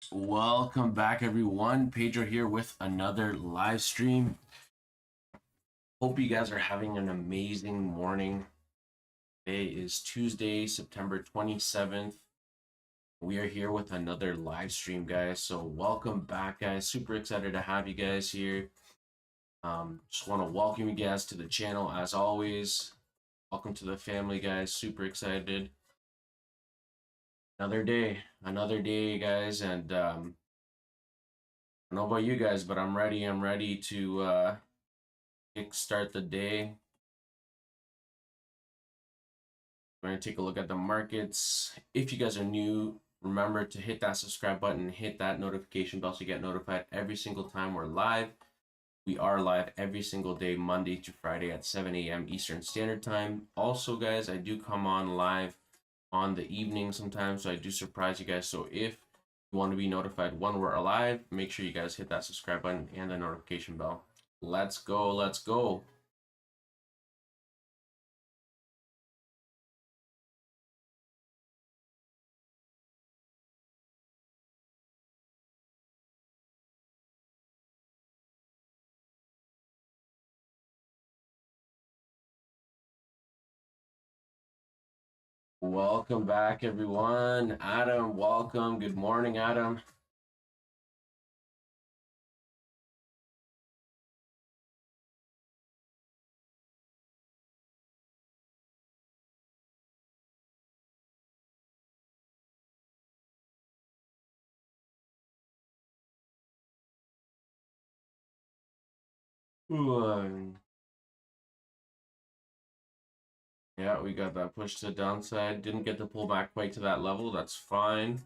Welcome back, everyone. Pedro here with another live stream. Hope you guys are having an amazing morning. Today is Tuesday, September 27th. We are here with another live stream, guys. So welcome back, guys. Super excited to have you guys here. Just want to welcome you guys to the channel as always. Welcome to the family, guys. Super excited. Another day, guys, and I don't know about you guys, but I'm ready. I'm ready to kickstart the day. We're going to take a look at the markets. If you guys are new, remember to hit that subscribe button, hit that notification bell so you get notified every single time we're live. We are live every single day, Monday to Friday at 7 a.m. Eastern Standard Time. Also, guys, I do come on live on the evening sometimes, so I do surprise you guys. So if you want to be notified when we're live, make sure you guys hit that subscribe button and the notification bell. Let's go, let's go. Welcome back, everyone. Adam, welcome. Good morning, Adam. Yeah, we got that push to the downside. Didn't get to pull back quite to that level. That's fine.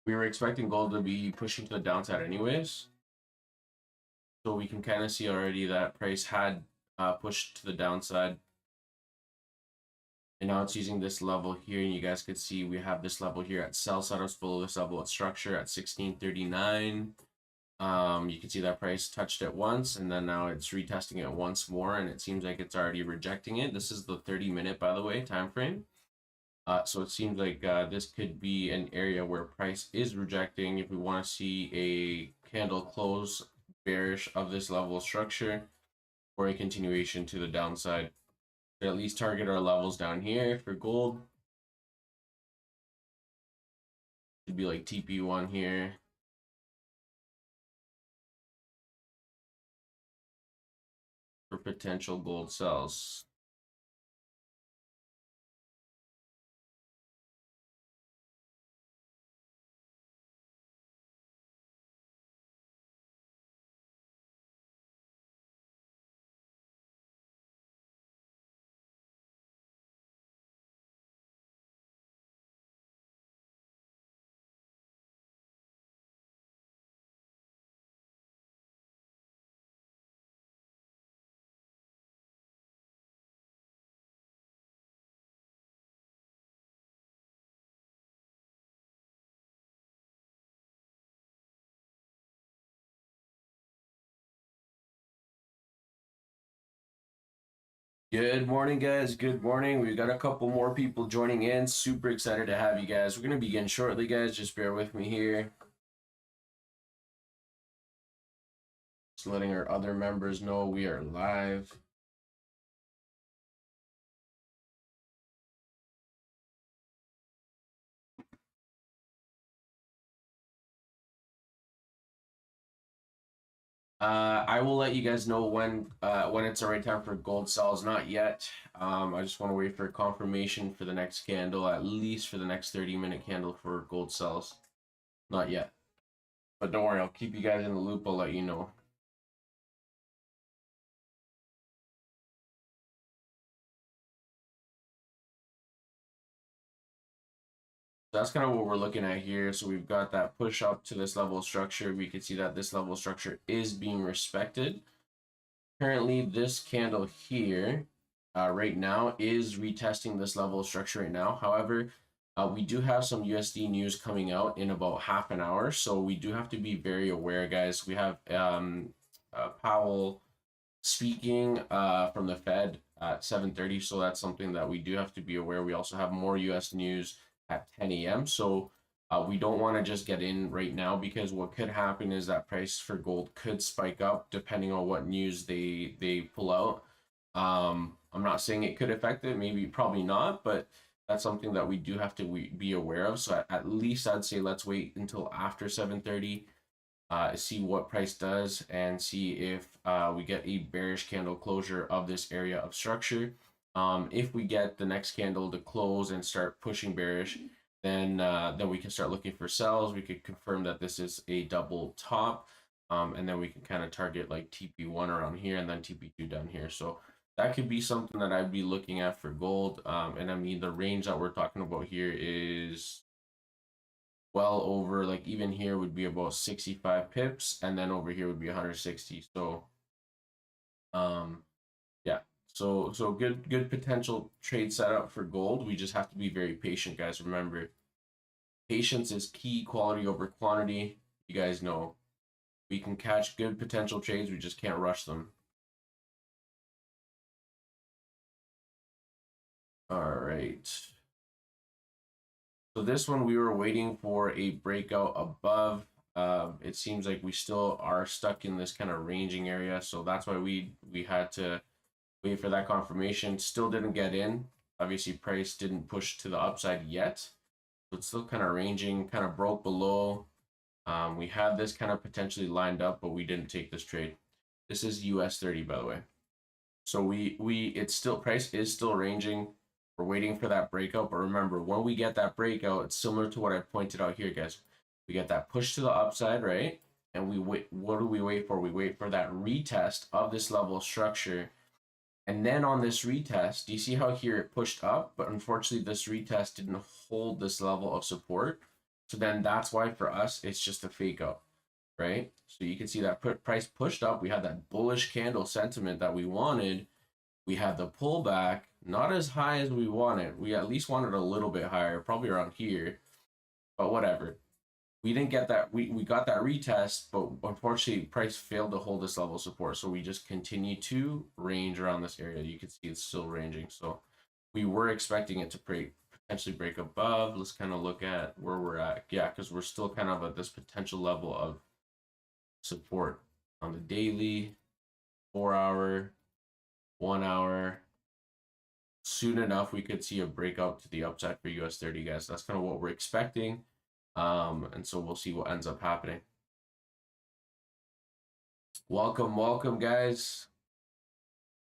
We were expecting gold to be pushing to the downside anyways. So we can kind of see already that price had pushed to the downside. And now it's using this level here. And you guys could see we have this level here at sell setups below this level at structure at 1639. You can see that price touched it once and then now it's retesting it once more, and it seems like it's already rejecting it. This is the 30-minute, by the way, time frame. So it seems like this could be an area where price is rejecting. If we want to see a candle close bearish of this level of structure or a continuation to the downside, to at least target our levels down here for gold. Should be like TP1 here. For potential gold sells. Good morning, guys. Good morning. We've got a couple more people joining in. Super excited to have you guys. We're going to begin shortly, guys. Just bear with me here. Just letting our other members know we are live. I will let you guys know when it's the right time for gold sells. Not yet. I just want to wait for confirmation for the next candle, at least for the next 30-minute candle for gold sells. Not yet. But don't worry, I'll keep you guys in the loop. I'll let you know. That's kind of what we're looking at here. So we've got that push up to this level of structure. We can see that this level of structure is being respected. Currently, this candle here right now is retesting this level of structure right now. However, we do have some USD news coming out in about half an hour. So we do have to be very aware, guys. We have Powell speaking from the Fed at 7:30, so that's something that we do have to be aware. We also have more US news at 10 a.m. So we don't want to just get in right now, because what could happen is that price for gold could spike up depending on what news they pull out. I'm not saying it could affect it, maybe probably not, but that's something that we do have to be aware of. So at least I'd say let's wait until after 7:30, see what price does, and see if we get a bearish candle closure of this area of structure. If we get the next candle to close and start pushing bearish, then we can start looking for sells. We could confirm that this is a double top, and then we can kind of target like TP1 around here and then TP2 down here. So that could be something that I'd be looking at for gold. And I mean, the range that we're talking about here is well over, like even here would be about 65 pips, and then over here would be 160. So yeah, so good potential trade setup for gold. We just have to be very patient, guys. Remember, patience is key, quality over quantity. You guys know we can catch good potential trades, we just can't rush them. All right. So this one, we were waiting for a breakout above. It seems like we still are stuck in this kind of ranging area. So that's why we had to wait for that confirmation. Still didn't get in. Obviously, price didn't push to the upside yet. So it's still kind of ranging, kind of broke below. We had this kind of potentially lined up, but we didn't take this trade. This is US 30, by the way. So it's still, price is still ranging. We're waiting for that breakout, but remember, when we get that breakout, it's similar to what I pointed out here, guys. We get that push to the upside, right? And we wait. What do we wait for? We wait for that retest of this level of structure. And then on this retest, do you see how here it pushed up? But unfortunately, this retest didn't hold this level of support. So then that's why for us, it's just a fake out, right? So you can see that price pushed up. We had that bullish candle sentiment that we wanted. We had the pullback, not as high as we wanted. We at least wanted a little bit higher, probably around here, but whatever. We didn't get that. We got that retest, but unfortunately, price failed to hold this level of support. So we just continue to range around this area. You can see it's still ranging. So we were expecting it to potentially break above. Let's kind of look at where we're at. Yeah, because we're still kind of at this potential level of support on the daily, 4 hour, 1 hour. Soon enough, we could see a breakout to the upside for US 30, guys. That's kind of what we're expecting. And so we'll see what ends up happening. Welcome, guys.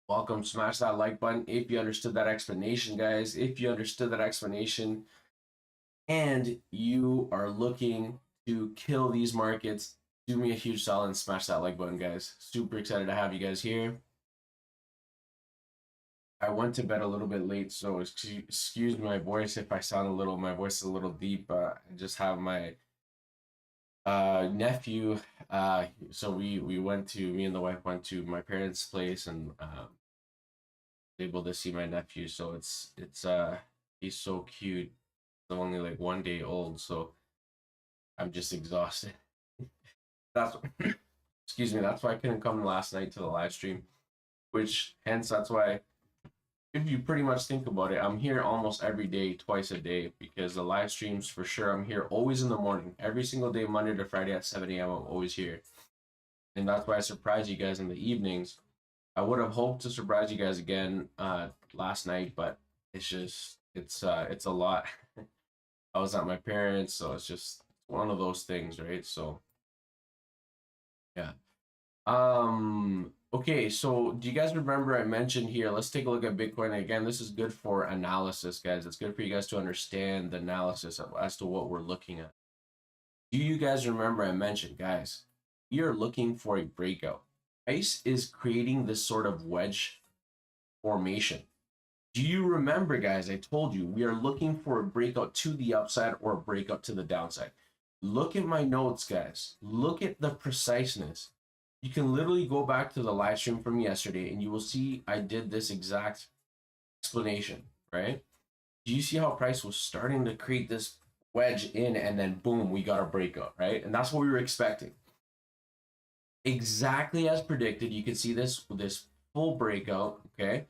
Welcome. Smash that like button if you understood that explanation, guys. If you understood that explanation and you are looking to kill these markets, do me a huge solid and smash that like button, guys. Super excited to have you guys here. I went to bed a little bit late, so excuse my voice if I sound my voice is a little deep. I just have my nephew. So me and the wife went to my parents' place and able to see my nephew. So it's he's so cute. He's only like 1 day old, so I'm just exhausted. That's excuse me. That's why I couldn't come last night to the live stream, that's why. If you pretty much think about it, I'm here almost every day, twice a day, because the live streams, for sure, I'm here always in the morning. Every single day, Monday to Friday at 7 a.m., I'm always here. And that's why I surprise you guys in the evenings. I would have hoped to surprise you guys again last night, but it's a lot. I was at my parents', so it's just one of those things, right? So, yeah. Okay, so do you guys remember I mentioned here, let's take a look at Bitcoin. Again, this is good for analysis, guys. It's good for you guys to understand the analysis as to what we're looking at. Do you guys remember I mentioned, guys, we are looking for a breakout. Price is creating this sort of wedge formation. Do you remember, guys, I told you we are looking for a breakout to the upside or a breakout to the downside. Look at my notes, guys. Look at the preciseness. You can literally go back to the live stream from yesterday and you will see I did this exact explanation, right? Do you see how price was starting to create this wedge in and then boom, we got a breakout, right? And that's what we were expecting. Exactly as predicted. You can see this full breakout, okay,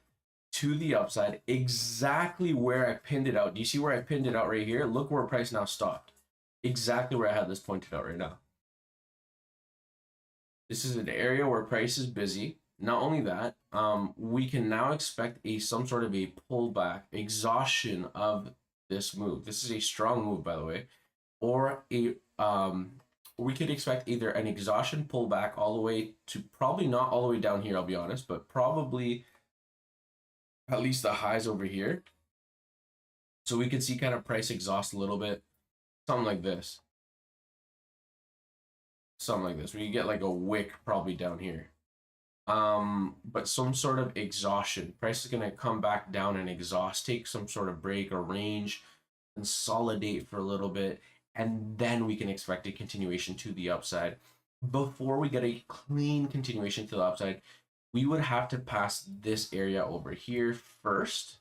to the upside, exactly where I pinned it out. Do you see where I pinned it out right here? Look where price now stopped. Exactly where I had this pointed out right now. This is an area where price is busy. Not only that, we can now expect some sort of a pullback, exhaustion of this move. This is a strong move, by the way, or we could expect either an exhaustion pullback all the way to, probably not all the way down here, I'll be honest, but probably at least the highs over here. So we could see kind of price exhaust a little bit, something like this. Something like this, where you get like a wick probably down here. But some sort of exhaustion. Price is going to come back down and exhaust, take some sort of break or range, consolidate for a little bit, and then we can expect a continuation to the upside. Before we get a clean continuation to the upside, we would have to pass this area over here first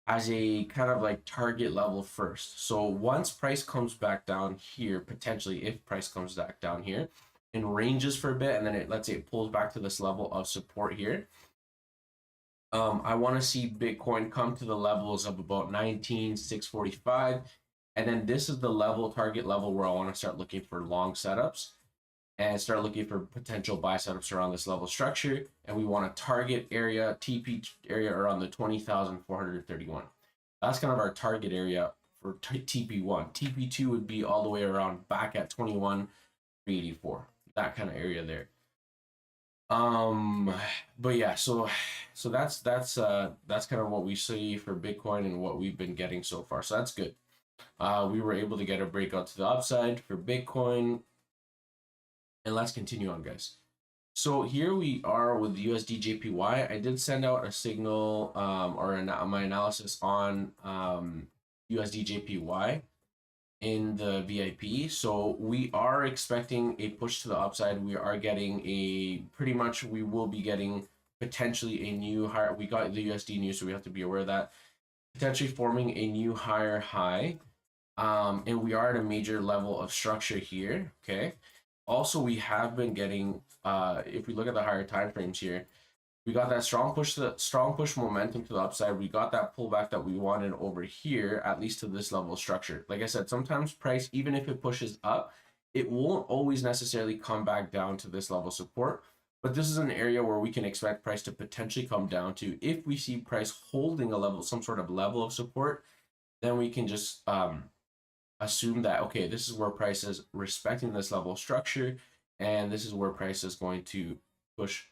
as a kind of like target level first. So once price comes back down here, potentially if price comes back down here and ranges for a bit, and then let's say it pulls back to this level of support here, I want to see Bitcoin come to the levels of about 19,645, and then this is the level, target level, where I want to start looking for long setups and start looking for potential buy setups around this level structure. And we want a target area, TP area, around the 20,431. That's kind of our target area for TP1. TP2 would be all the way around back at 21,384, that kind of area there. But yeah, so that's kind of what we see for Bitcoin and what we've been getting so far. So that's good. We were able to get a breakout to the upside for Bitcoin. And let's continue on, guys. So here we are with USD JPY. I did send out a signal my analysis on USD JPY in the VIP. So we are expecting a push to the upside. We are getting we will be getting potentially a new higher. We got the USD news, so we have to be aware of that. Potentially forming a new higher high. And we are at a major level of structure here, okay? Also, we have been getting, if we look at the higher time frames here, we got that strong push momentum to the upside. We got that pullback that we wanted over here, at least to this level of structure. Like I said, sometimes price, even if it pushes up, it won't always necessarily come back down to this level of support. But this is an area where we can expect price to potentially come down to. If we see price holding a level, some sort of level of support, then we can just assume that, okay, this is where price is respecting this level of structure, and this is where price is going to push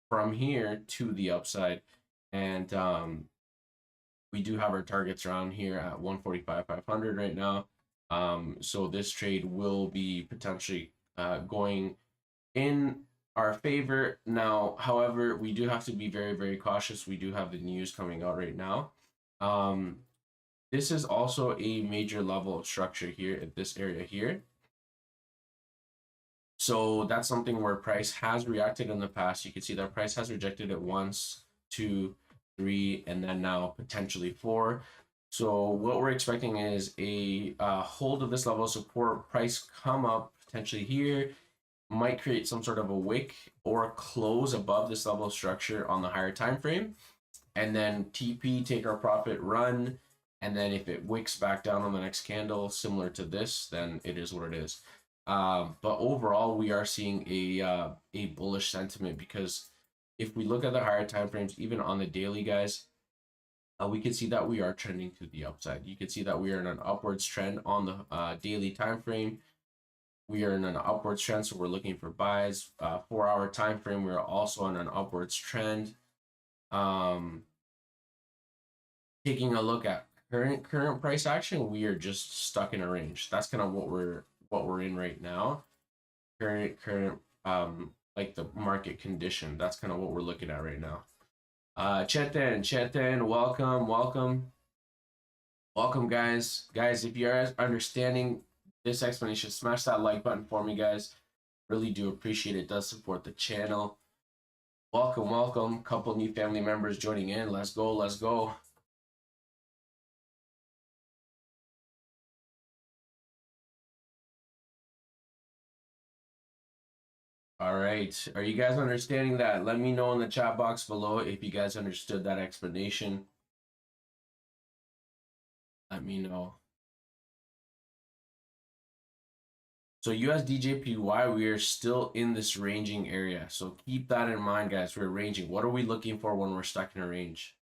from here to the upside. And we do have our targets around here at 145,500 right now. So this trade will be potentially going in our favor. Now, however, we do have to be very, very cautious. We do have the news coming out right now. This is also a major level of structure here at this area here. So that's something where price has reacted in the past. You can see that price has rejected it once, 2, 3, and then now potentially 4. So what we're expecting is a hold of this level of support, price come up potentially here, might create some sort of a wick or close above this level of structure on the higher time frame, and then TP, take our profit, run. And then if it wicks back down on the next candle, similar to this, then it is what it is. But overall, we are seeing a bullish sentiment, because if we look at the higher time frames, even on the daily, guys, we can see that we are trending to the upside. You can see that we are in an upwards trend on the daily time frame. We are in an upwards trend, so we're looking for buys. 4-hour time frame, we are also on an upwards trend. Taking a look at current price action, we are just stuck in a range. That's kind of what we're in right now. Current like the market condition. That's kind of what we're looking at right now. Chetan, welcome, guys. If you are understanding this explanation, smash that like button for me, guys. Really do appreciate it. It does support the channel. Welcome. Couple new family members joining in. Let's go. All right. Are you guys understanding that? Let me know in the chat box below if you guys understood that explanation. Let me know. So USDJPY, we are still in this ranging area. So keep that in mind, guys. We're ranging. What are we looking for when we're stuck in a range?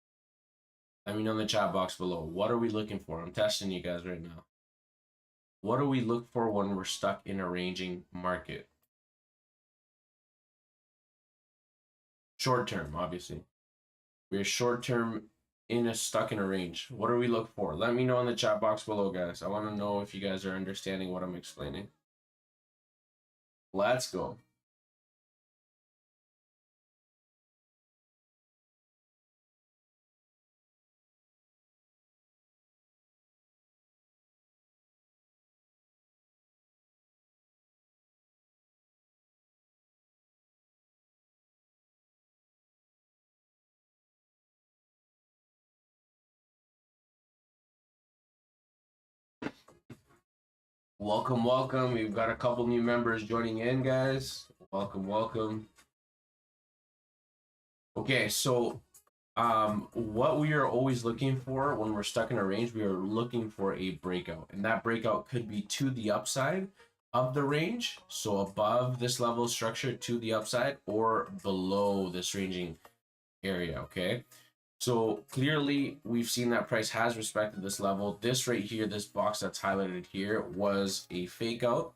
Let me know in the chat box below. What are we looking for? I'm testing you guys right now. What do we look for when we're stuck in a ranging market? Short term, obviously. We're short term stuck in a range. What do we look for? Let me know in the chat box below, guys. I want to know if you guys are understanding what I'm explaining. Let's go. Welcome, welcome. We've got a couple new members joining in, guys. Welcome, welcome. Okay, so what we are always looking for when we're stuck in a range, we are looking for a breakout, and that breakout could be to the upside of the range, so above this level of structure to the upside, or below this ranging area. Okay, so clearly we've seen that price has respected this level. This right here, this box that's highlighted here, was a fake out.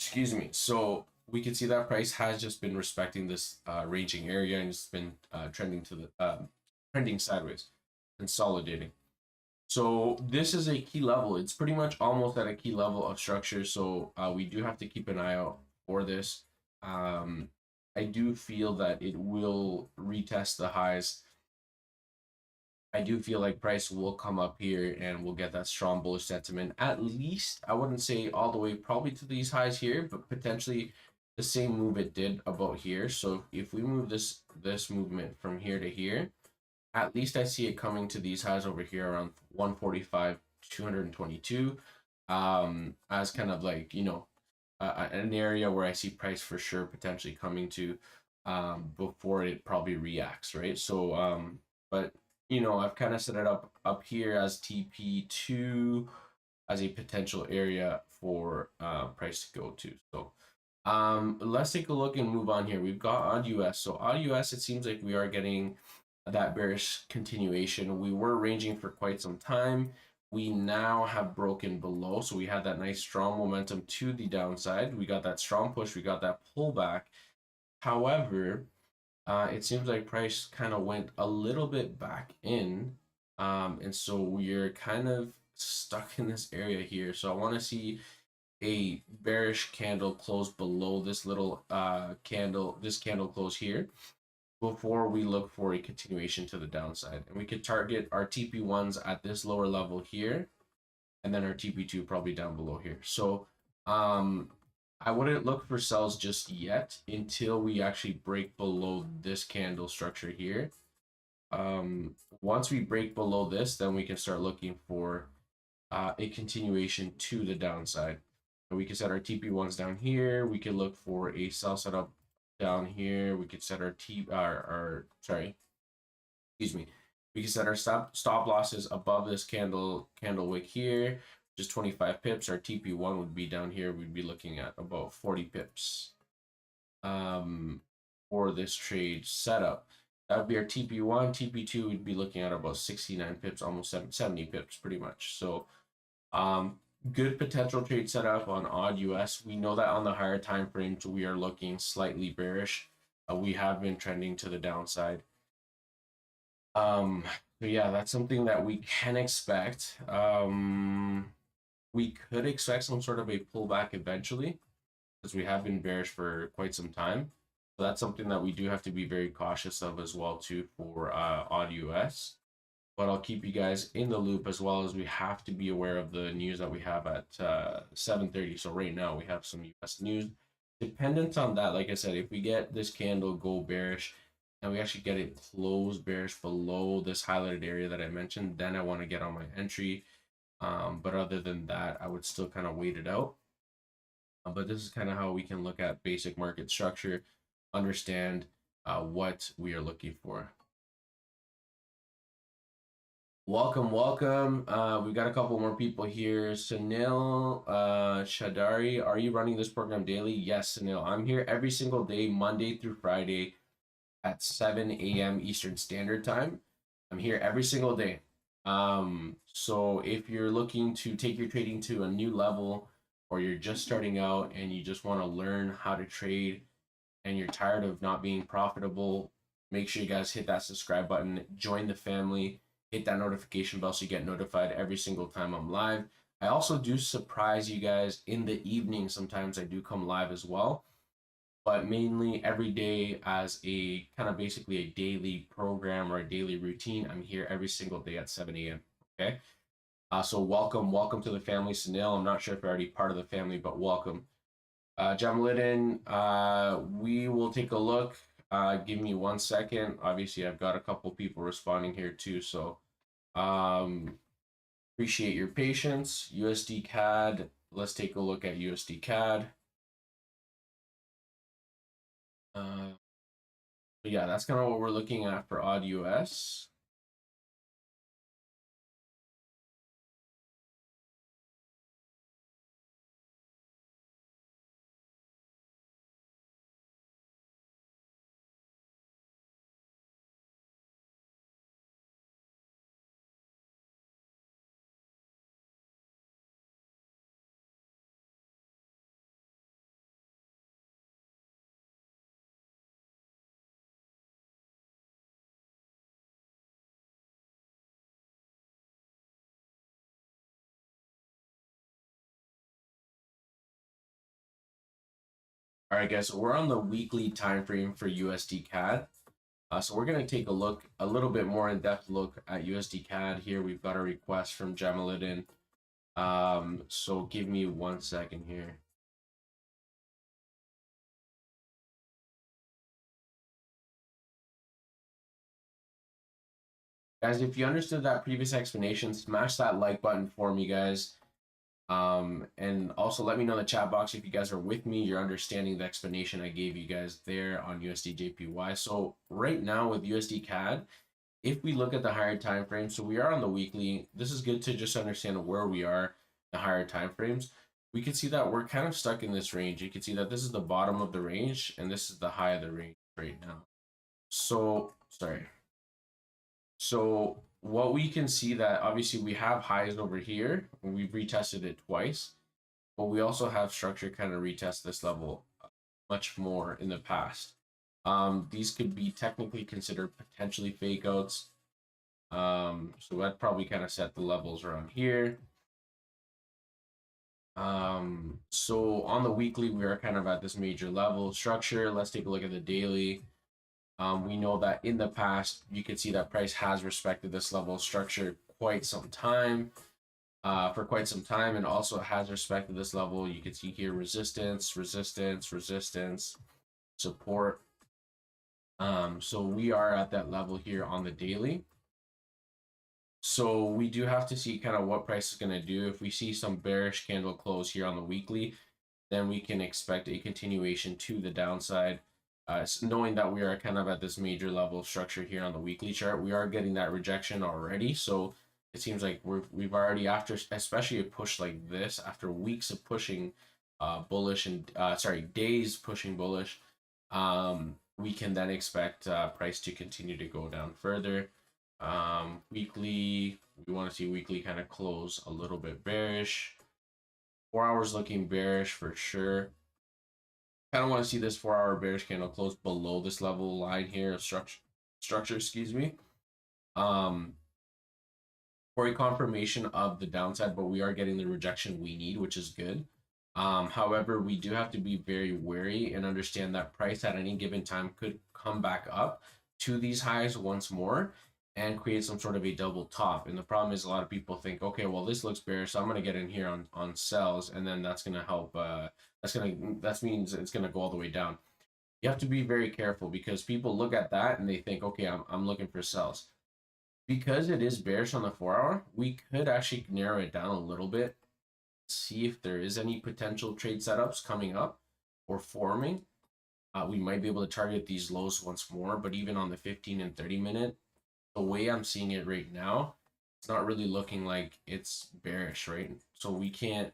Excuse me. So we can see that price has just been respecting this ranging area, and it's been trending to the trending sideways, consolidating. So this is a key level. It's pretty much almost at a key level of structure. So we do have to keep an eye out for this. I do feel that it will retest the highs. I do feel like price will come up here and we'll get that strong bullish sentiment. At least, I wouldn't say all the way probably to these highs here, but potentially the same move it did about here. So if we move this movement from here to here, at least I see it coming to these highs over here around 145, 222, as kind of like, you know, an area where I see price for sure potentially coming to before it probably reacts, right? So, but you know, I've kind of set it up here as TP2 as a potential area for price to go to. So let's take a look and move on here. We've got odd US. So odd US, it seems like we are getting that bearish continuation. We were ranging for quite some time. We now have broken below. So we had that nice strong momentum to the downside. We got that strong push. We got that pullback. However, it seems like price kind of went a little bit back in. And so we're kind of stuck in this area here. So I want to see a bearish candle close below this little this candle close here before we look for a continuation to the downside. And we could target our TP1s at this lower level here, and then our TP2 probably down below here. So I wouldn't look for sells just yet until we actually break below this candle structure here. Once we break below this, then we can start looking for a continuation to the downside. And we can set our TP1s down here. We can look for a sell setup down here. We could set our excuse me. We can set our stop losses above this candle wick here, just 25 pips. Our TP1 would be down here. We'd be looking at about 40 pips for this trade setup. That would be our TP1. TP2 would be looking at about 69 pips, almost 70 pips pretty much. So good potential trade setup on odd US. We know that on the higher time frames we are looking slightly bearish. We have been trending to the downside. So yeah, that's something that we can expect. We could expect some sort of a pullback eventually, because we have been bearish for quite some time. So that's something that we do have to be very cautious of as well too for odd US. But I'll keep you guys in the loop, as well as we have to be aware of the news that we have at 7:30. So right now we have some US news. Dependent on that, like I said, if we get this candle go bearish and we actually get it close bearish below this highlighted area that I mentioned, then I want to get on my entry. But other than that, I would still kind of wait it out. But this is kind of how we can look at basic market structure, understand what we are looking for. Welcome, welcome. We've got a couple more people here. Sunil Shadari, are you running this program daily? Yes, Sunil. I'm here every single day, Monday through Friday at 7 a.m. Eastern Standard Time. I'm here every single day. So if you're looking to take your trading to a new level, or you're just starting out and you just want to learn how to trade and you're tired of not being profitable, make sure you guys hit that subscribe button, join the family, hit that notification bell so you get notified every single time I'm live. I also do surprise you guys in the evening. Sometimes I do come live as well, but mainly every day as a kind of basically a daily program or a daily routine. I'm here every single day at 7 a.m. Okay. So welcome to the family, Sunil. I'm not sure if you're already part of the family, but welcome. Jamlitten, we will take a look. Give me 1 second. Obviously, I've got a couple people responding here too, so appreciate your patience. USD CAD. Let's take a look at USD CAD. But yeah, that's kind of what we're looking at for AUD US. All right, guys, so we're on the weekly time frame for USD CAD. So we're going to take a look, a little bit more in-depth look at USD CAD here. We've got a request from Jamlitten. So give me 1 second here. Guys, if you understood that previous explanation, smash that like button for me, guys. And also let me know in the chat box if you guys are with me, you're understanding the explanation I gave you guys there on USDJPY. So right now with USD CAD, if we look at the higher time frame, so we are on the weekly, this is good to just understand where we are, the higher time frames. We can see that we're kind of stuck in this range. You can see that this is the bottom of the range and this is the high of the range right now. So, sorry. So what we can see that obviously we have highs over here, and we've retested it twice, but we also have structure kind of retest this level much more in the past. These could be technically considered potentially fake outs. So I'd probably kind of set the levels around here. So on the weekly, we are kind of at this major level structure. Let's take a look at the daily. We know that in the past, you can see that price has respected this level of structure quite some time, for quite some time, and also has respected this level. You can see here resistance, resistance, resistance, support. So we are at that level here on the daily. So we do have to see kind of what price is going to do. If we see some bearish candle close here on the weekly, then we can expect a continuation to the downside. Knowing that we are kind of at this major level of structure here on the weekly chart, we are getting that rejection already. So it seems like we've already, after especially a push like this, after weeks of pushing bullish and days pushing bullish, we can then expect price to continue to go down further. Weekly, we want to see weekly kind of close a little bit bearish. 4 hours looking bearish for sure. Kind of want to see this 4-hour bearish candle close below this level line here of structure, excuse me. For a confirmation of the downside, but we are getting the rejection we need, which is good. However, we do have to be very wary and understand that price at any given time could come back up to these highs once more and create some sort of a double top. And the problem is a lot of people think, okay, well, this looks bearish, so I'm going to get in here on sells, and then that's going to help. That means it's going to go all the way down. You have to be very careful because people look at that and they think, okay, I'm looking for sells. Because it is bearish on the 4-hour, we could actually narrow it down a little bit see if there is any potential trade setups coming up or forming. We might be able to target these lows once more, but even on the 15 and 30 minute, the way I'm seeing it right now, it's not really looking like it's bearish, right? So we can't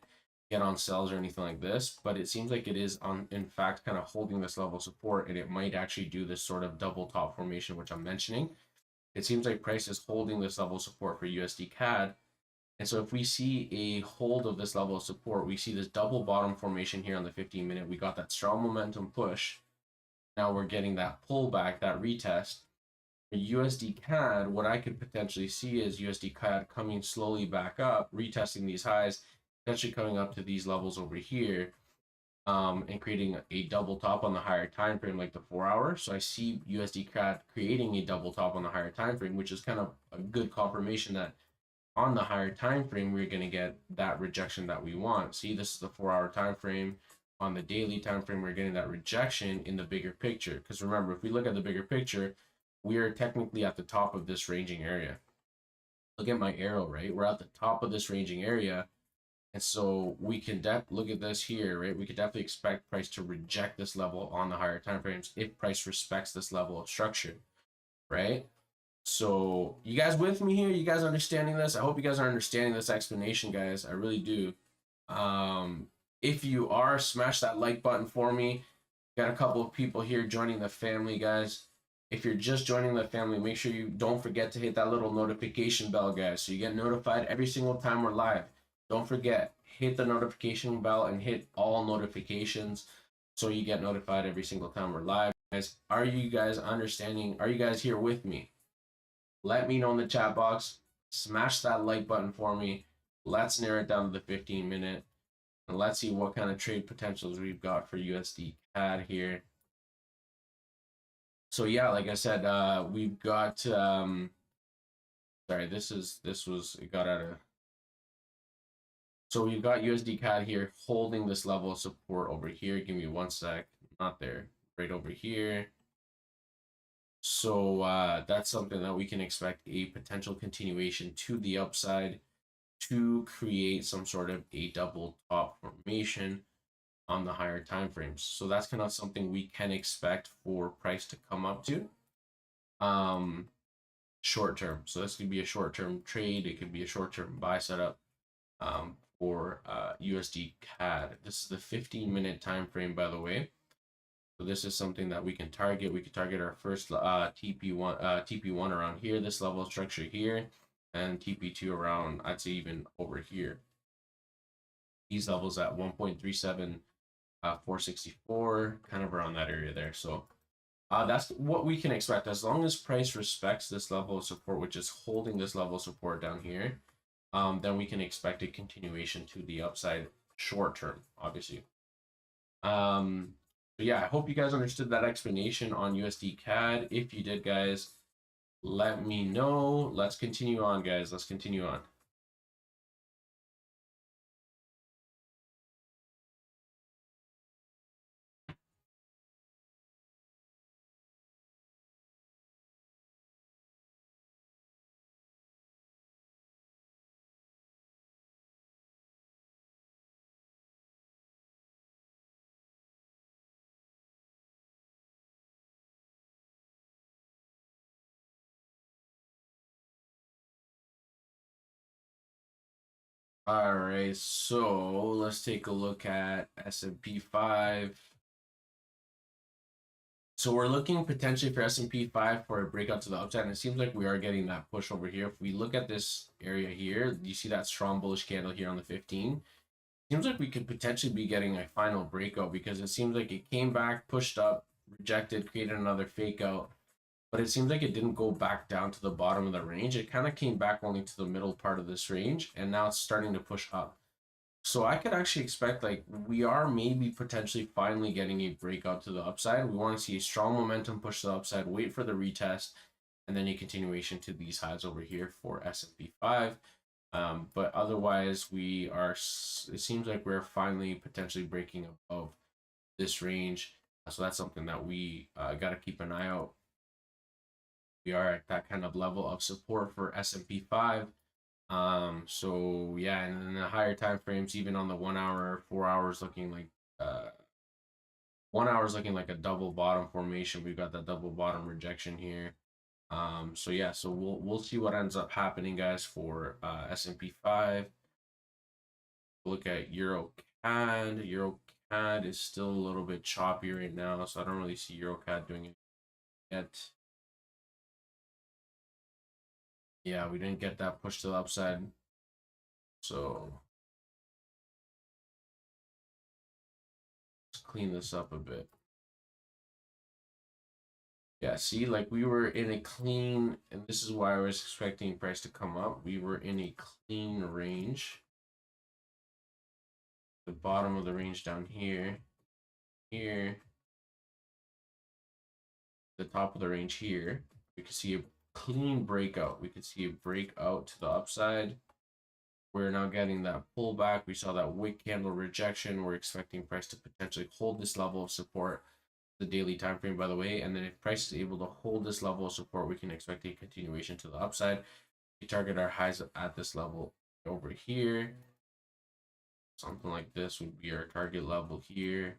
get on sells or anything like this, but it seems like it is on, in fact, kind of holding this level of support, and it might actually do this sort of double top formation, which I'm mentioning. It seems like price is holding this level of support for USD CAD. And so if we see a hold of this level of support, we see this double bottom formation here on the 15 minute. We got that strong momentum push. Now we're getting that pullback, that retest. For USD CAD, what I could potentially see is USD CAD coming slowly back up, retesting these highs, potentially coming up to these levels over here, and creating a double top on the higher time frame, like the 4 hour. So I see USD CAD creating a double top on the higher time frame, which is kind of a good confirmation that on the higher time frame we're going to get that rejection that we want. See, this is the 4 hour time frame. On the daily time frame, we're getting that rejection in the bigger picture. Because remember, if we look at the bigger picture, we are technically at the top of this ranging area. Look at my arrow, right? We're at the top of this ranging area. And so we can look at this here, right? We could definitely expect price to reject this level on the higher time frames if price respects this level of structure, right? So you guys with me here? You guys understanding this? I hope you guys are understanding this explanation, guys. I really do. If you are, smash that like button for me. Got a couple of people here joining the family, guys. If you're just joining the family, make sure you don't forget to hit that little notification bell, guys, so you get notified every single time we're live. Don't forget, hit the notification bell and hit all notifications so you get notified every single time we're live. Guys, are you guys understanding? Are you guys here with me? Let me know in the chat box. Smash that like button for me. Let's narrow it down to the 15 minute. And let's see what kind of trade potentials we've got for USD CAD here. So yeah, like I said, we've got sorry, it got out of. So we've got USD CAD here holding this level of support over here. Give me one sec. Not there. Right over here. So that's something that we can expect a potential continuation to the upside to create some sort of a double top formation on the higher time frames. So that's kind of something we can expect for price to come up to short term. So this could be a short term trade. It could be a short term buy setup for USD CAD. This is the 15 minute time frame, by the way. So this is something that we can target. We could target our first TP1 around here, this level of structure here, and TP2 around, I'd say even over here. These levels at 1.37, 464, kind of around that area there. So that's what we can expect. As long as price respects this level of support, which is holding this level of support down here, then we can expect a continuation to the upside short term, obviously. But yeah, I hope you guys understood that explanation on USD CAD. If you did, guys, let me know. Let's continue on, guys. Let's continue on. All right, so let's take a look at S&P 5. So we're looking potentially for S&P 5 for a breakout to the upside, and it seems like we are getting that push over here. If we look at this area here, you see that strong bullish candle here on the 15. Seems like we could potentially be getting a final breakout because it seems like it came back, pushed up, rejected, created another fake out. But it seems like it didn't go back down to the bottom of the range. It kind of came back only to the middle part of this range, and now it's starting to push up. So I could actually expect, like, we are maybe potentially finally getting a breakout to the upside. We want to see a strong momentum push to the upside, wait for the retest, and then a continuation to these highs over here for S&P 5. But otherwise, it seems like we're finally potentially breaking above this range. So that's something that we got to keep an eye out. We are at that kind of level of support for S&P 5. So yeah, and then the higher time frames, even on the 1 hour, 4 hours looking like 1 hour is looking like a double bottom formation. We've got that double bottom rejection here. So yeah, so we'll see what ends up happening, guys, for S&P 5. Look at Euro CAD. Euro CAD is still a little bit choppy right now, so I don't really see Euro CAD doing it yet. Yeah, we didn't get that push to the upside. So let's clean this up a bit. Yeah, see, like we were in a clean, and this is why I was expecting price to come up. We were in a clean range. The bottom of the range down here, here, the top of the range here. We could see a clean breakout. We could see a breakout to the upside. We're now getting that pullback. We saw that wick candle rejection. We're expecting price to potentially hold this level of support, the daily time frame, by the way. And then if price is able to hold this level of support, we can expect a continuation to the upside. We target our highs at this level over here. Something like this would be our target level here.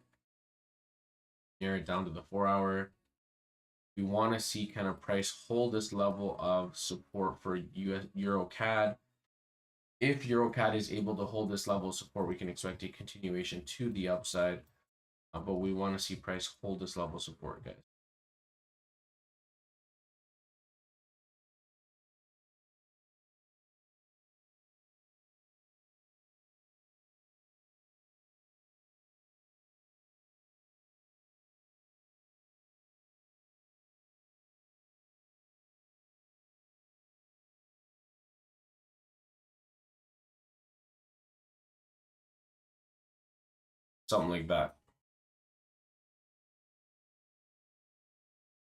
Narrow it down to the 4 hour. We want to see kind of price hold this level of support for Euro CAD. If Euro CAD is able to hold this level of support, we can expect a continuation to the upside. But we want to see price hold this level of support, guys. Something like that.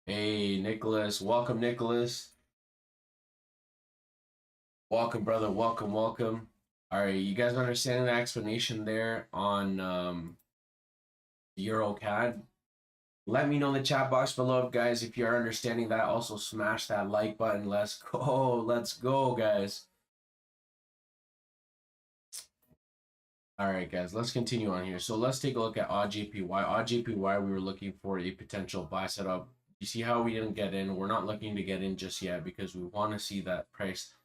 Hey, Nicholas. Welcome, Nicholas. Welcome, brother. Welcome, welcome. All right, you guys understanding the explanation there on Euro CAD? Let me know in the chat box below, guys, if you are understanding that. Also, smash that like button. Let's go. Let's go, guys. All right, guys, let's continue on here. So let's take a look at AUUSD. AUUSD, we were looking for a potential buy setup. You see how we didn't get in? We're not looking to get in just yet because we want to see that price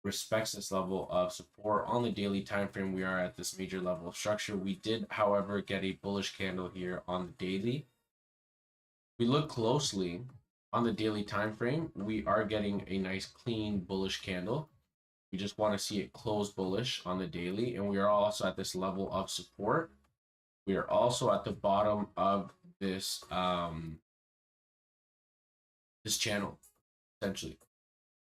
respects this level of support on the daily time frame. We are at this major level of structure. We did, however, get a bullish candle here on the daily. We look closely on the daily time frame. We are getting a nice clean bullish candle. We just want to see it close bullish on the daily, and we are also at this level of support. We are also at the bottom of this this channel, essentially.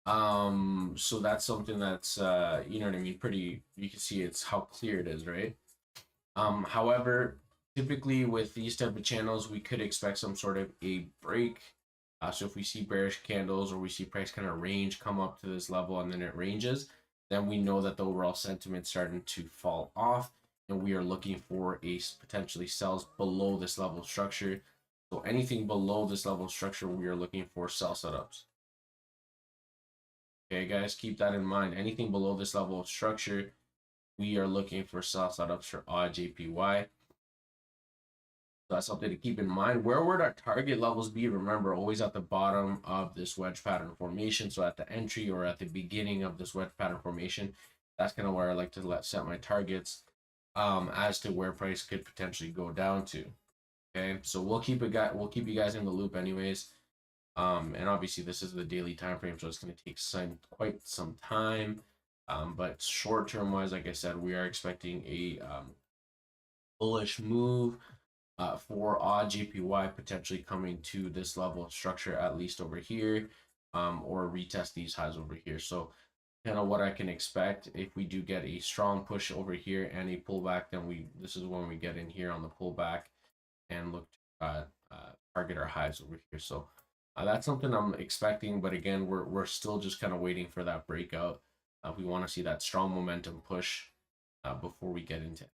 So that's something that's you know what I mean, pretty, you can see it's how clear it is, right? However, typically with these type of channels, we could expect some sort of a break. So if we see bearish candles or we see price kind of range come up to this level and then it ranges, then we know that the overall sentiment starting to fall off, and we are looking for a potentially sells below this level of structure. So anything below this level of structure, we are looking for sell setups. Okay, guys, keep that in mind. Anything below this level of structure, we are looking for sell setups for AUJPY. So that's something to keep in mind. Where would our target levels be? Remember, always at the bottom of this wedge pattern formation. So at the entry or at the beginning of this wedge pattern formation, that's kind of where I like to set my targets as to where price could potentially go down to. Okay, so we'll keep you guys in the loop anyways. And obviously this is the daily time frame, so it's going to take quite some time. But short term wise, like I said, we are expecting a bullish move for AUJPY potentially coming to this level of structure, at least over here, or retest these highs over here. So kind of what I can expect if we do get a strong push over here and a pullback, then this is when we get in here on the pullback and look to target our highs over here. So that's something I'm expecting, but again, we're still just kind of waiting for that breakout. We want to see that strong momentum push before we get into it.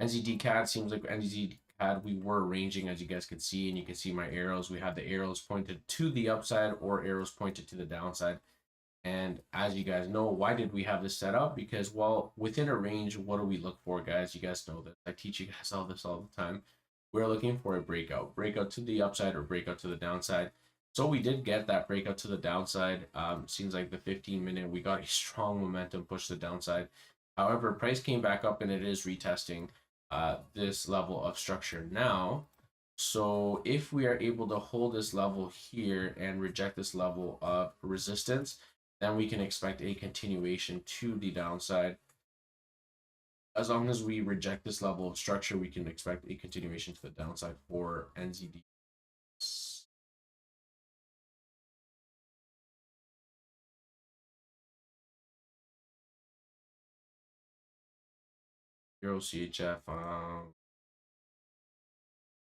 NZD CAD seems like NZD CAD, we were ranging, as you guys could see, and you can see my arrows. We have the arrows pointed to the upside or arrows pointed to the downside. And as you guys know, why did we have this set up? Because, well, within a range, what do we look for, guys? You guys know this. I teach you guys all this all the time. We're looking for a breakout to the upside or breakout to the downside. So we did get that breakout to the downside. Seems like the 15-minute, we got a strong momentum push to the downside. However, price came back up and it is retesting this level of structure now. So if we are able to hold this level here and reject this level of resistance, then we can expect a continuation to the downside. As long as we reject this level of structure, we can expect a continuation to the downside for NZD. Euro CHF.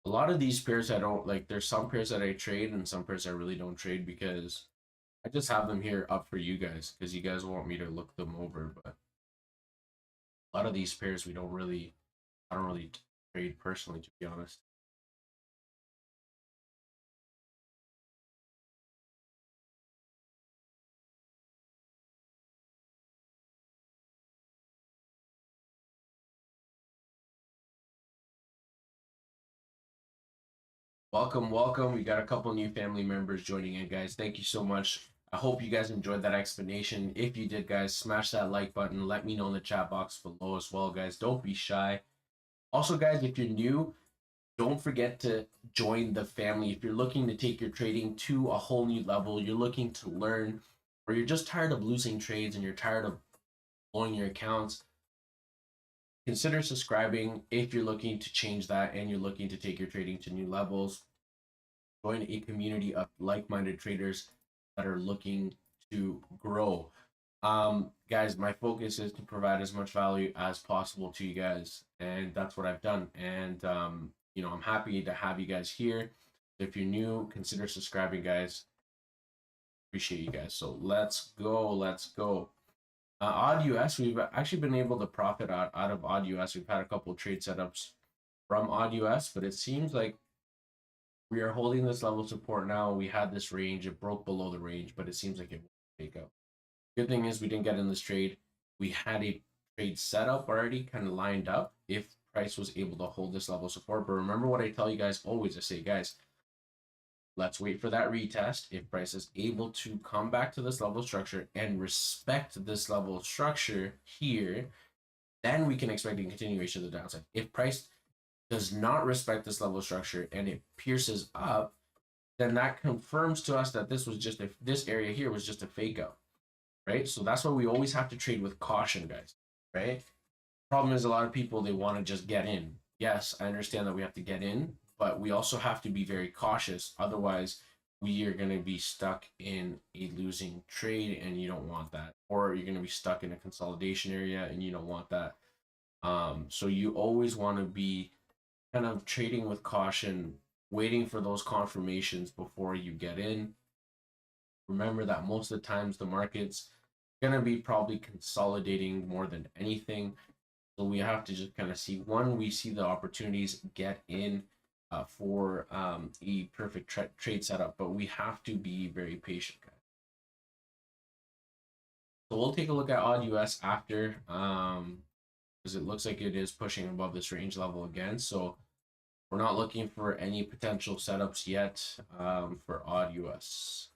A lot of these pairs I don't like. There's some pairs that I trade and some pairs I really don't trade because I just have them here up for you guys because you guys want me to look them over. But a lot of these pairs I don't really trade personally, to be honest. Welcome, welcome. We got a couple new family members joining in, guys. Thank you so much. I hope you guys enjoyed that explanation. If you did, guys, smash that like button. Let me know in the chat box below as well, guys. Don't be shy. Also, guys, if you're new, don't forget to join the family. If you're looking to take your trading to a whole new level, you're looking to learn, or you're just tired of losing trades and you're tired of blowing your accounts, consider subscribing if you're looking to change that and you're looking to take your trading to new levels. Join a community of like-minded traders that are looking to grow. Guys, my focus is to provide as much value as possible to you guys, and that's what I've done. And I'm happy to have you guys here. If you're new, consider subscribing, guys. Appreciate you guys. So let's go. Let's go. Odd US, we've actually been able to profit out of Odd US. We've had a couple trade setups from Odd US, but it seems like we are holding this level of support now. We had this range. It broke below the range, but it seems like it will take out. Good thing is we didn't get in this trade. We had a trade setup already kind of lined up if price was able to hold this level of support. But remember what I tell you guys always. I say, guys, let's wait for that retest. If price is able to come back to this level of structure and respect this level of structure here, then we can expect a continuation of the downside. If price does not respect this level of structure and it pierces up, then that confirms to us that this area here was just a fake out, right? So that's why we always have to trade with caution, guys, right? Problem is a lot of people, they want to just get in. Yes, I understand that we have to get in, but we also have to be very cautious. Otherwise, we are going to be stuck in a losing trade and you don't want that. Or you're going to be stuck in a consolidation area and you don't want that. So you always want to be kind of trading with caution, waiting for those confirmations before you get in. Remember that most of the times the market's going to be probably consolidating more than anything. So we have to just kind of see, when we see the opportunities, get in for a perfect trade setup, but we have to be very patient, guys. So we'll take a look at Odd US after, because it looks like it is pushing above this range level again. So we're not looking for any potential setups yet for Odd US.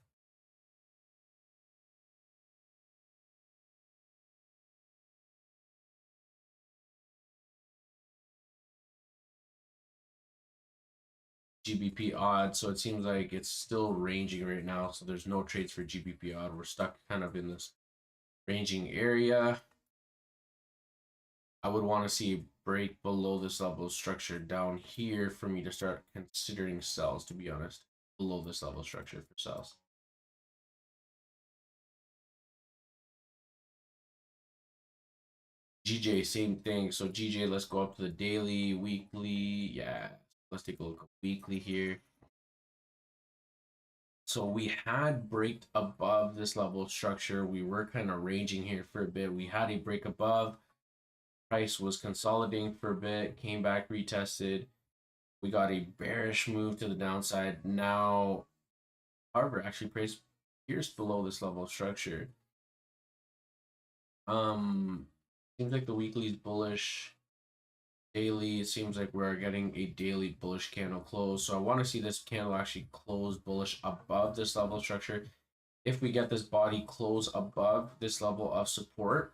GBP odd, so it seems like it's still ranging right now. So there's no trades for GBP odd. We're stuck kind of in this ranging area. I would want to see a break below this level of structure down here for me to start considering sells, to be honest, below this level of structure for sells. GJ, same thing. So GJ, let's go up to the daily, weekly. Yeah, let's take a look at weekly here. So we had break above this level of structure. We were kind of ranging here for a bit. We had a break above. Price was consolidating for a bit, came back, retested. We got a bearish move to the downside. Now, however, actually price pierced below this level of structure. Seems like the weekly is bullish. Daily, it seems like we're getting a daily bullish candle close. So I want to see this candle actually close bullish above this level of structure. If we get this body close above this level of support,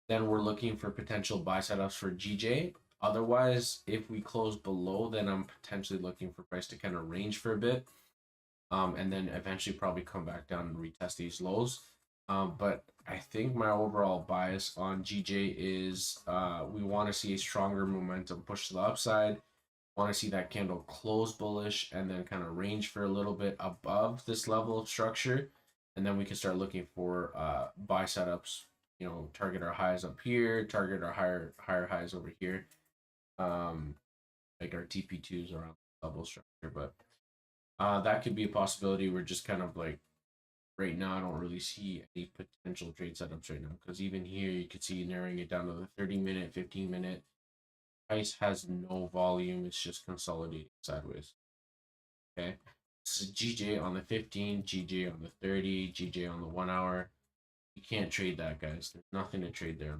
then we're looking for potential buy setups for GJ. Otherwise, if we close below, then I'm potentially looking for price to kind of range for a bit, and then eventually probably come back down and retest these lows. But I think my overall bias on GJ is we want to see a stronger momentum push to the upside. Want to see that candle close bullish and then kind of range for a little bit above this level of structure. And then we can start looking for buy setups, you know, target our highs up here, target our higher highs over here. Like our TP2s around level structure. But that could be a possibility. We're just kind of like right now, I don't really see any potential trade setups right now because even here you could see narrowing it down to the 30-minute, 15-minute. Price has no volume. It's just consolidating sideways. Okay. This is GJ on the 15, GJ on the 30, GJ on the 1 hour. You can't trade that, guys. There's nothing to trade there.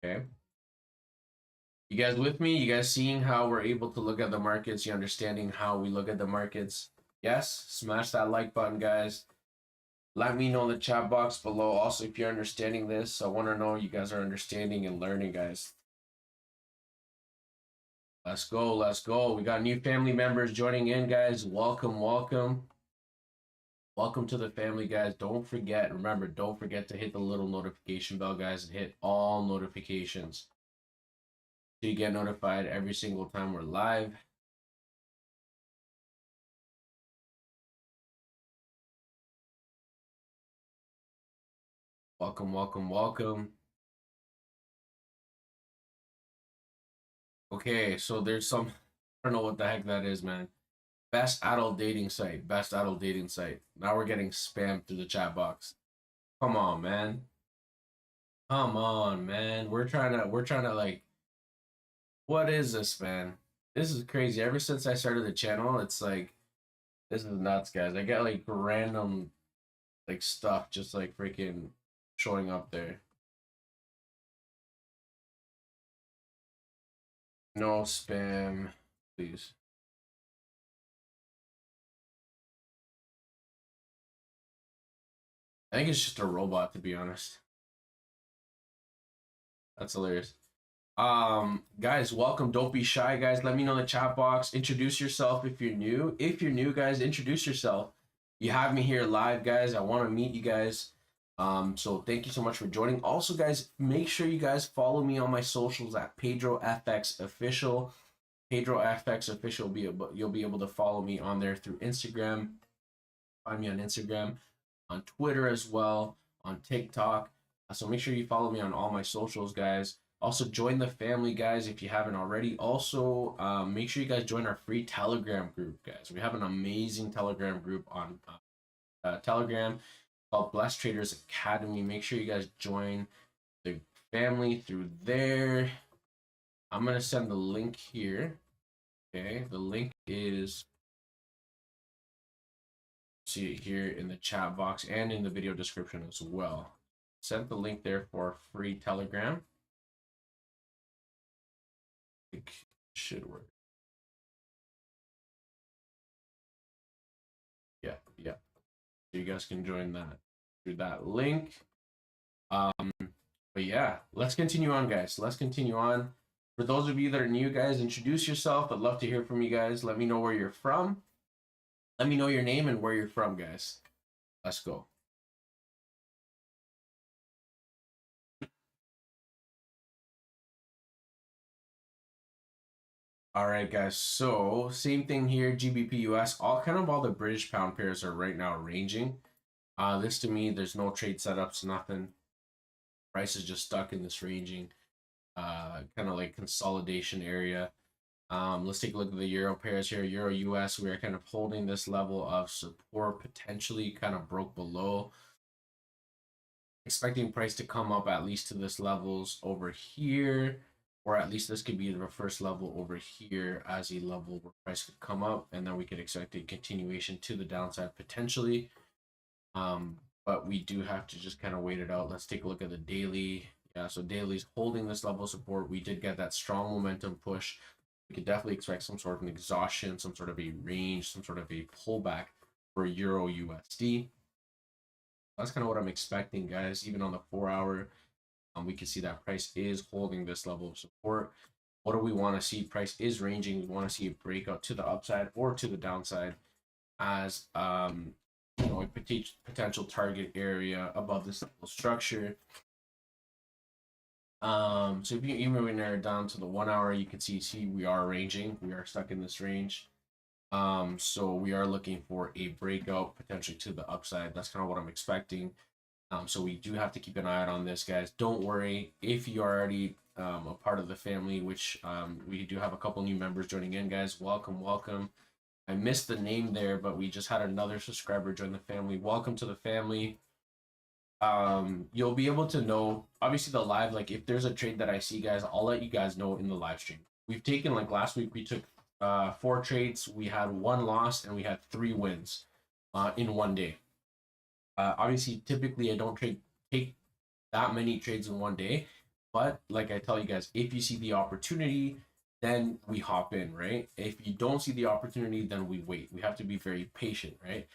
Okay. You guys with me? You guys seeing how we're able to look at the markets? You understanding how we look at the markets? Yes. Smash that like button, guys. Let me know in the chat box below. Also, if you're understanding this, I want to know you guys are understanding and learning, guys. Let's go. Let's go. We got new family members joining in, guys. Welcome, welcome. Welcome to the family, guys. Don't forget, remember, don't forget to hit the little notification bell, guys, and hit all notifications so you get notified every single time we're live. Welcome, welcome, welcome. Okay, so there's some, I don't know what the heck that is, man. Best adult dating site. Best adult dating site. Now we're getting spammed through the chat box. Come on, man. Come on, man. We're trying to like, what is this, man? This is crazy. Ever since I started the channel, it's like, this is nuts, guys. I get like random like stuff just like freaking showing up there. No spam, please. I think it's just a robot, to be honest. That's hilarious. Guys, welcome. Don't be shy, guys. Let me know in the chat box. Introduce yourself if you're new. If you're new, guys, introduce yourself. You have me here live, guys. I want to meet you guys. So thank you so much for joining. Also, guys, make sure you guys follow me on my socials at PedroFX Official. PedroFX Official. You'll be able to follow me on there through Instagram. Find me on Instagram, on Twitter as well, on TikTok. So make sure you follow me on all my socials, guys. Also, join the family, guys, if you haven't already. Also, make sure you guys join our free Telegram group, guys. We have an amazing Telegram group on Telegram called Blessed Traders Academy. Make sure you guys join the family through there. I'm going to send the link here. Okay, the link is, see it here in the chat box and in the video description as well. Sent the link there for free Telegram. It should work. Yeah. So you guys can join that through that link. But yeah, let's continue on, guys. Let's continue on. For those of you that are new, guys, introduce yourself. I'd love to hear from you guys. Let me know where you're from. Let me know your name and where you're from, guys. Let's go. All right, guys. So same thing here. GBP US. All the British pound pairs are right now ranging. This to me, there's no trade setups, nothing. Price is just stuck in this ranging, kind of like consolidation area. Let's take a look at the Euro pairs here. Euro US, we are kind of holding this level of support, potentially kind of broke below. Expecting price to come up at least to this levels over here, or at least this could be the first level over here as a level where price could come up, and then we could expect a continuation to the downside potentially. but we do have to just kind of wait it out. Let's take a look at the daily. Yeah, so daily's holding this level of support. We did get that strong momentum push. We could definitely expect some sort of an exhaustion, some sort of a range, some sort of a pullback for Euro USD. That's kind of what I'm expecting, guys. Even on the 4 hour, we can see that price is holding this level of support. What do we want to see? Price is ranging. We want to see a breakout to the upside or to the downside as you know, a potential target area above this level structure. So if you even we narrow it down to the 1 hour, you can see we are ranging. We are stuck in this range. So we are looking for a breakout potentially to the upside. That's kind of what I'm expecting. So we do have to keep an eye out on this, guys. Don't worry if you are already a part of the family, which we do have a couple new members joining in, guys. Welcome, welcome. I missed the name there, but we just had another subscriber join the family. Welcome to the family. You'll be able to know, obviously the live, like if there's a trade that I see, guys, I'll let you guys know in the live stream. We've taken, like last week, we took 4 trades. We had 1 loss and we had 3 wins in 1 day. Obviously, typically I don't take that many trades in 1 day, but like I tell you guys, if you see the opportunity, then we hop in, right? If you don't see the opportunity, then we wait. We have to be very patient, right?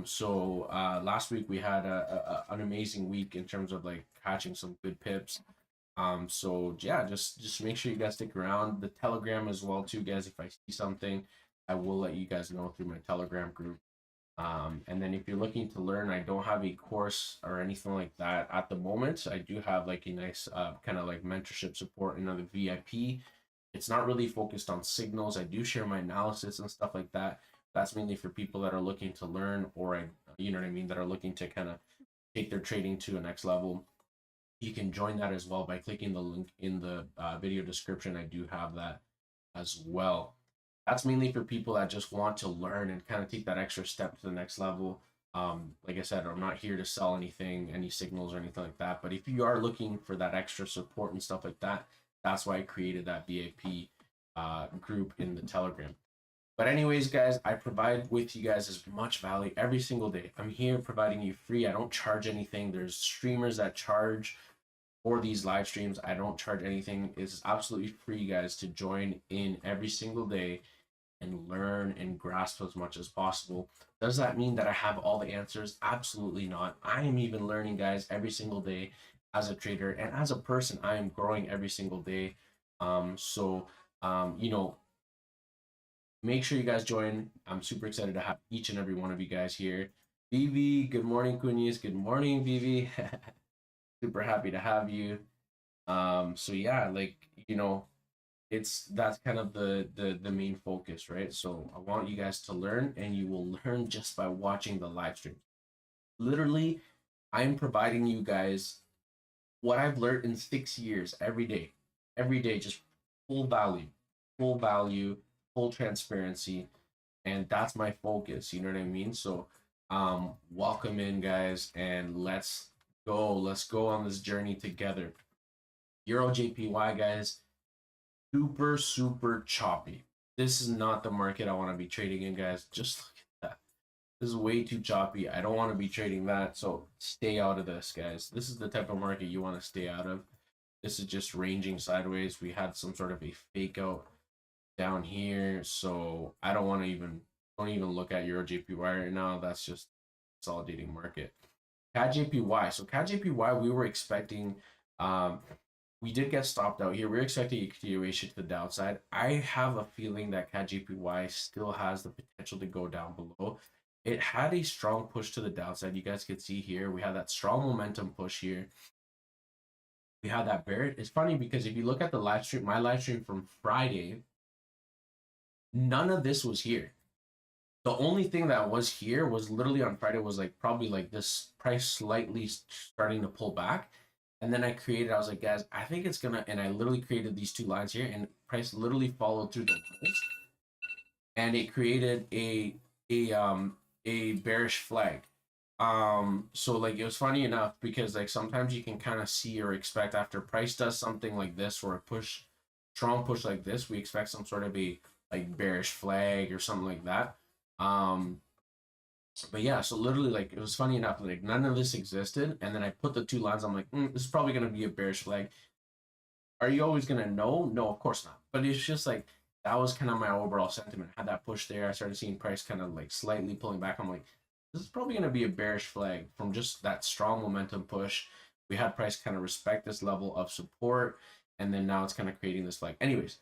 So last week we had an amazing week in terms of like catching some good pips. So yeah, just make sure you guys stick around. The Telegram as well too, guys. If I see something, I will let you guys know through my Telegram group. And then if you're looking to learn, I don't have a course or anything like that at the moment. I do have like a nice kind of like mentorship support and another VIP. It's not really focused on signals. I do share my analysis and stuff like that. That's mainly for people that are looking to learn, or you know what I mean, that are looking to kind of take their trading to a next level. You can join that as well by clicking the link in the video description. I do have that as well. That's mainly for people that just want to learn and kind of take that extra step to the next level. Like I said, I'm not here to sell anything, any signals or anything like that. But if you are looking for that extra support and stuff like that, that's why I created that VIP group in the Telegram. But anyways, guys, I provide with you guys as much value every single day. I'm here providing you free. I don't charge anything. There's streamers that charge for these live streams. I don't charge anything. It's absolutely free, guys, to join in every single day and learn and grasp as much as possible. Does that mean that I have all the answers? Absolutely not. I am even learning, guys, every single day as a trader, and as a person, I am growing every single day. You know, make sure you guys join. I'm super excited to have each and every one of you guys here. Vivi, good morning, Kunis. Good morning, Vivi. Super happy to have you. So yeah, like, you know, that's kind of the main focus, right? So I want you guys to learn, and you will learn just by watching the live stream. Literally, I'm providing you guys what I've learned in 6 years every day, just full value, full transparency, and that's my focus. You know what I mean? So welcome in, guys, and let's go on this journey together. Euro JPY, guys, super choppy. This is not the market I want to be trading in, guys. Just look at that. This is way too choppy. I don't want to be trading that, so stay out of this, guys. This is the type of market you want to stay out of. This is just ranging sideways. We had some sort of a fake out down here, so I don't want to even look at Euro JPY right now. That's just consolidating market. CAD JPY. So CAD JPY, we were expecting we did get stopped out here. We're expecting a continuation to the downside. I have a feeling that CAD JPY still has the potential to go down below. It had a strong push to the downside. You guys can see here, we had that strong momentum push here. We had that bear. It's funny because if you look at the live stream, my live stream from Friday, none of this was here. The only thing that was here was literally on Friday was like probably like this price slightly starting to pull back. And then I was like, guys, I think it's gonna, and I literally created these 2 lines here, and price literally followed through the lines, and it created a bearish flag. So like it was funny enough because like sometimes you can kind of see or expect after price does something like this, or a strong push like this, we expect some sort of a like bearish flag or something like that. But yeah, so literally, like, it was funny enough, like none of this existed, and then I put the two lines. I'm like, this is probably gonna be a bearish flag. Are you always gonna know? No, of course not. But it's just like that was kind of my overall sentiment. Had that push there, I started seeing price kind of like slightly pulling back. I'm like, this is probably gonna be a bearish flag from just that strong momentum push. We had price kind of respect this level of support, and then now it's kind of creating this flag. Anyways,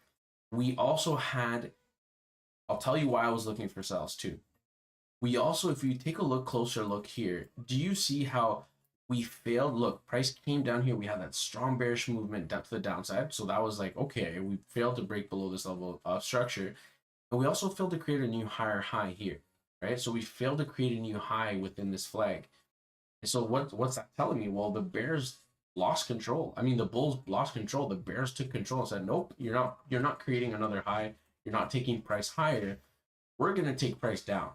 we also had. I'll tell you why I was looking for sales too. We also, if you take a closer look here, do you see how we failed? Look, price came down here. We had that strong bearish movement down to the downside. So that was like, okay, we failed to break below this level of structure. And we also failed to create a new higher high here, right? So we failed to create a new high within this flag. And so what's that telling me? Well, the bears lost control. I mean, the bulls lost control. The bears took control and said, nope, you're not creating another high. You're not taking price higher. We're gonna take price down.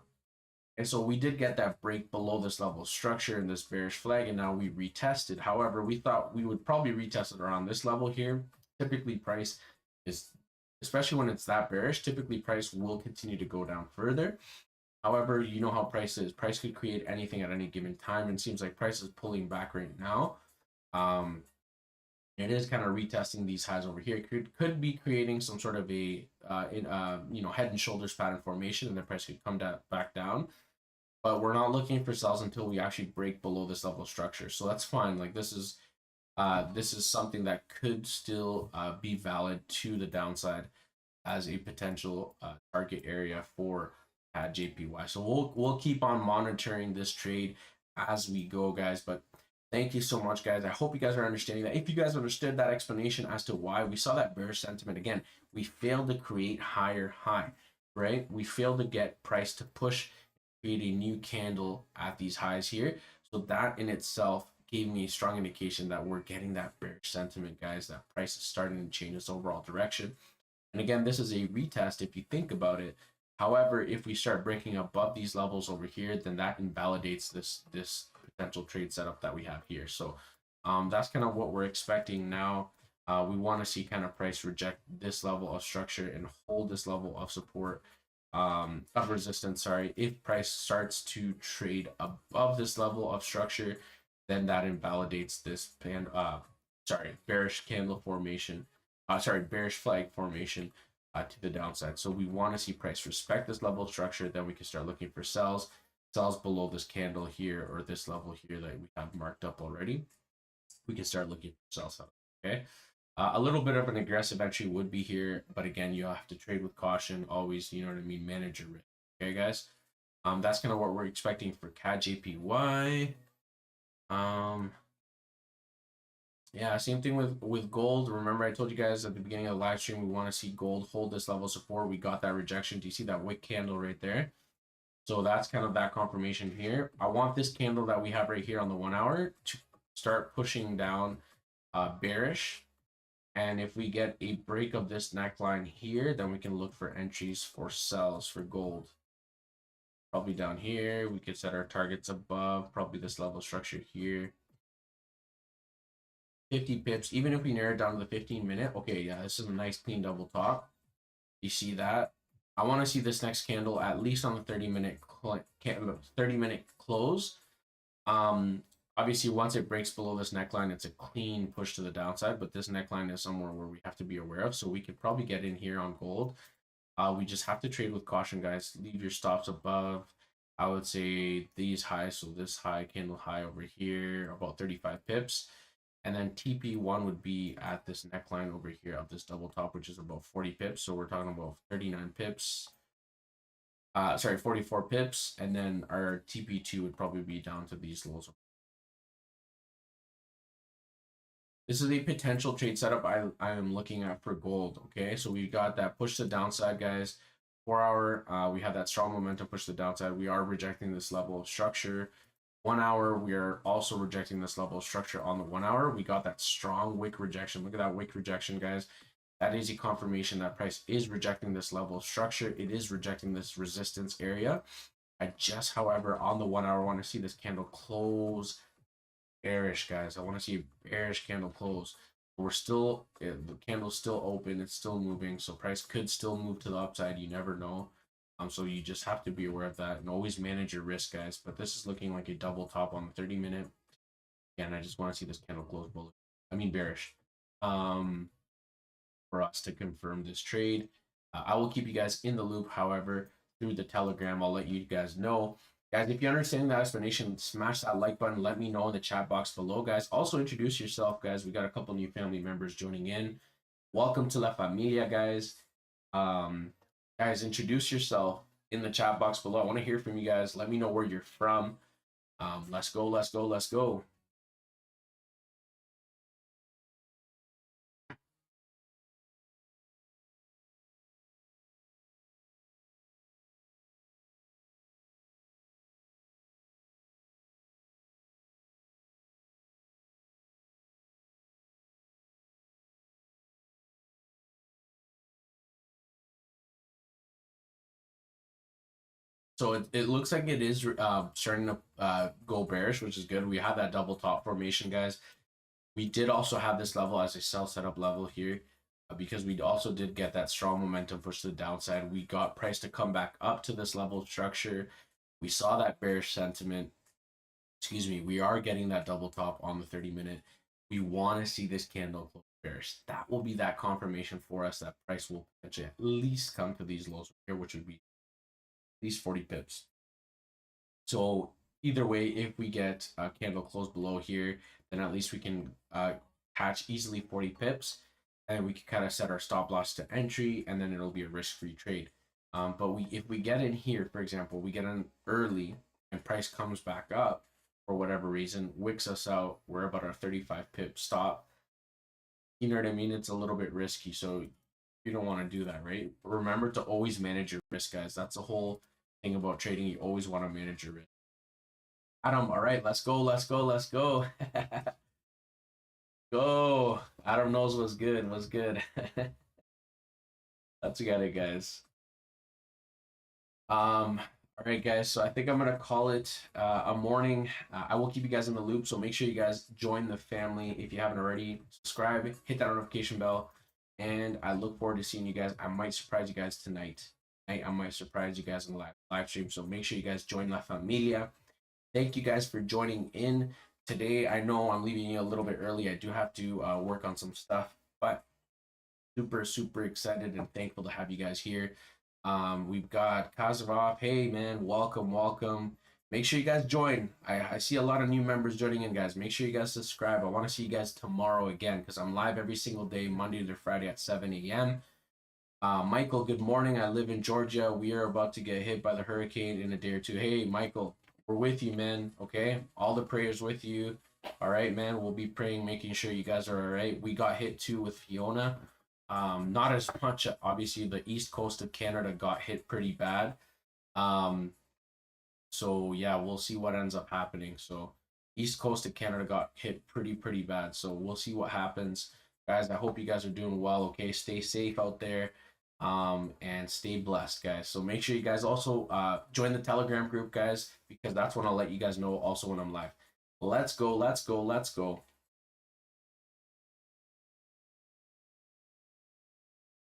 And so we did get that break below this level of structure in this bearish flag, and now we retested. However, we thought we would probably retest it around this level here. Typically, price is, especially when it's that bearish, typically price will continue to go down further. However, you know how price is. Price could create anything at any given time, and it seems like price is pulling back right now. Um, it is kind of retesting these highs over here. It could be creating some sort of a head and shoulders pattern formation, and the price could come back down, but we're not looking for sells until we actually break below this level of structure. So that's fine. Like this is something that could still be valid to the downside as a potential target area for JPY. So we'll keep on monitoring this trade as we go, guys. But thank you so much, guys. I hope you guys are understanding that. If you guys understood that explanation as to why we saw that bearish sentiment again, we failed to create higher high, right? We failed to get price to push, create a new candle at these highs here. So that in itself gave me a strong indication that we're getting that bearish sentiment, guys. That price is starting to change its overall direction. And again, this is a retest if you think about it. However, if we start breaking above these levels over here, then that invalidates this potential trade setup that we have here. So that's kind of what we're expecting now. We want to see kind of price reject this level of structure and hold this level of support, of resistance. Sorry, if price starts to trade above this level of structure, then that invalidates this bearish candle formation. Bearish flag formation to the downside. So we want to see price respect this level of structure. Then we can start looking for sells below this candle here or this level here that we have marked up already. We can start looking for sells. Okay. A little bit of an aggressive entry would be here, but again, you have to trade with caution. Always, you know what I mean, manage your risk. Okay, guys. That's kind of what we're expecting for CAD-JPY. Yeah, same thing with gold. Remember, I told you guys at the beginning of the live stream, we want to see gold hold this level of support. We got that rejection. Do you see that wick candle right there? So that's kind of that confirmation here. I want this candle that we have right here on the 1 hour to start pushing down bearish. And if we get a break of this neckline here, then we can look for entries for sells for gold. Probably down here. We could set our targets above, probably this level structure here. 50 pips, even if we narrow it down to the 15-minute. Okay, yeah, this is a nice clean double top. You see that? I want to see this next candle at least on the 30-minute close. Obviously, once it breaks below this neckline, it's a clean push to the downside, but this neckline is somewhere where we have to be aware of. So we could probably get in here on gold. We just have to trade with caution, guys. Leave your stops above. I would say these highs, so this high, candle high over here, about 35 pips. And then TP1 would be at this neckline over here of this double top, which is about 40 pips. So we're talking about 39 pips. 44 pips. And then our TP2 would probably be down to these lows. This is a potential trade setup I am looking at for gold. Okay, so we got that push to the downside, guys. 4 hour, we have that strong momentum push to the downside. We are rejecting this level of structure. 1 hour, we are also rejecting this level of structure on the 1 hour. We got that strong wick rejection. Look at that wick rejection, guys. That is a confirmation that price is rejecting this level of structure. It is rejecting this resistance area. I just, however, on the 1 hour, want to see this candle close bearish, guys. I want to see a bearish candle close. We're still, the candle's still open. It's still moving. So price could still move to the upside. You never know. So you just have to be aware of that and always manage your risk, guys. But this is looking like a double top on the 30-minute. Again, I just want to see this candle close bullish. I mean bearish. For us to confirm this trade. I will keep you guys in the loop, however, through the Telegram. I'll let you guys know. Guys, if you understand that explanation, smash that like button. Let me know in the chat box below, guys. Also, introduce yourself, guys. We got a couple new family members joining in. Welcome to La Familia, guys. Guys, introduce yourself in the chat box below. I want to hear from you guys. Let me know where you're from. Let's go, let's go, let's go. So it looks like it is starting to go bearish, which is good. We have that double top formation, guys. We did also have this level as a sell setup level here because we also did get that strong momentum push to the downside. We got price to come back up to this level of structure. We saw that bearish sentiment. Excuse me. We are getting that double top on the 30-minute. We want to see this candle close bearish. That will be that confirmation for us that price will potentially at least come to these lows here, which would be at least 40 pips. So either way, if we get a candle close below here, then at least we can catch easily 40 pips, and we can kind of set our stop loss to entry, and then it'll be a risk-free trade. But if we get in here, for example, we get in early and price comes back up for whatever reason, wicks us out, we're about our 35 pip stop. You know what I mean? It's a little bit risky, so you don't want to do that, right? Remember to always manage your risk, guys. That's the whole thing about trading. You always want to manage your risk. Adam, all right, let's go, let's go, let's go. Go. Adam knows what's good, what's good. Let's get it, guys. All right, guys, so I think I'm gonna call it a morning. I will keep you guys in the loop, so make sure you guys join the family if you haven't already. Subscribe, hit that notification bell, and I look forward to seeing you guys. I might surprise you guys tonight. I might surprise you guys in the live stream, so make sure you guys join La Familia. Thank you guys for joining in today. I know I'm leaving you a little bit early. I do have to work on some stuff, but super excited and thankful to have you guys here. We've got Kazarov. Hey man, welcome. Make sure you guys join. I see a lot of new members joining in, guys. Make sure you guys subscribe. I want to see you guys tomorrow again because I'm live every single day, Monday to Friday at 7 a.m. Michael, good morning. I live in Georgia. We are about to get hit by the hurricane in a day or two. Hey, Michael, we're with you, man. Okay, all the prayers with you. All right, man. We'll be praying, making sure you guys are all right. We got hit too with Fiona. Not as much. Obviously, the east coast of Canada got hit pretty bad. So yeah, we'll see what ends up happening. So east coast of Canada got hit pretty bad. So we'll see what happens, guys. I hope you guys are doing well. Okay, stay safe out there. And stay blessed, guys. So make sure you guys also join the Telegram group, guys, because that's when I'll let you guys know also when I'm live. Let's go.